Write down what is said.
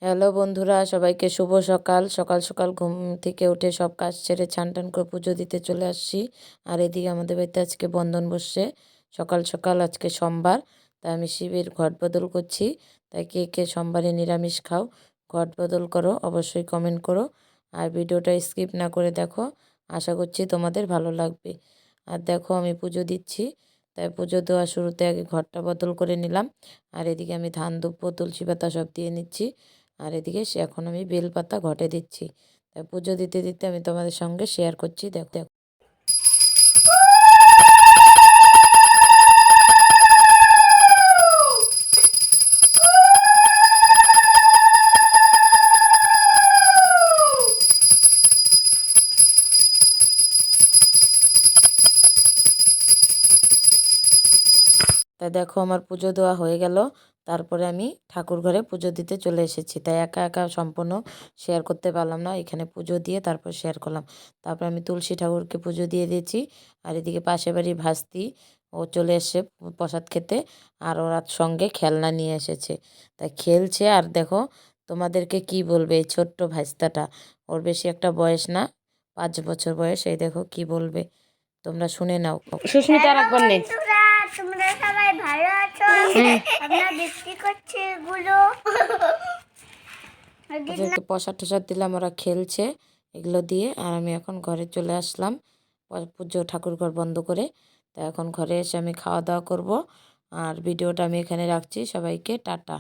Hello বন্ধুরা, সবাইকে শুভ সকাল। সকাল সকাল ঘুম থেকে উঠে সব কাজ ছেড়ে ছান টান করে পুজো দিতে চলে আসছি। আর এদিকে আমাদের বাড়িতে আজকে বন্ধন বসছে সকাল সকাল। আজকে সোমবার, তাই আমি শিবের ঘট বদল করছি। তাই কে কে সোমবারে নিরামিষ খাও, ঘট বদল করো, অবশ্যই কমেন্ট করো। আর ভিডিওটা স্কিপ না করে দেখো, আশা করছি তোমাদের ভালো লাগবে। আর দেখো আমি পুজো দিচ্ছি, তাই পুজো দেওয়ার শুরুতে আগে ঘরটা বদল করে নিলাম। আর এদিকে আমি ধান ধূপ তুলসী পাতা সব দিয়ে নিচ্ছি। আর এদিকে এখন আমি বেলপাতা ঘটে দিচ্ছি। তাই পুজো দিতে দিতে আমি তোমাদের সঙ্গে শেয়ার করছি। দেখো দেখো তাই দেখো আমার পুজো দেওয়া হয়ে গেল। তারপরে আমি ঠাকুর ঘরে পুজো দিতে চলে এসেছি। তাই একা একা সম্পূর্ণ শেয়ার করতে পারলাম না, এখানে পুজো দিয়ে তারপর শেয়ার করলাম। তারপর আমি তুলসী ঠাকুরকে পুজো দিয়ে দিয়েছি। আর এদিকে পাশে বাড়ি ভাস্তি ও চলে এসে প্রসাদ খেতে। আর ওরা সঙ্গে খেলনা নিয়ে এসেছে, তাই খেলছে। আর দেখো তোমাদেরকে কি বলবে এই ছোট্ট ভাস্তাটা, ওর বেশি একটা বয়স না, 5 বছর বয়স। এই দেখো কি বলবে, তোমরা শুনে নাও। সুস্মিতা রাখবার নেই। তোমরা সবাই ভালো আছো? আমরা বৃষ্টি করছি এগুলো। ওদেরকে প্রসাদ টসাদ দিলাম, ওরা খেলছে এগুলো দিয়ে। আর আমি এখন ঘরে চলে আসলাম পুজো ঠাকুর ঘর বন্ধ করে। তা এখন ঘরে এসে আমি খাওয়া দাওয়া করব। আর ভিডিওটা আমি এখানে রাখছি। সবাইকে টাটা।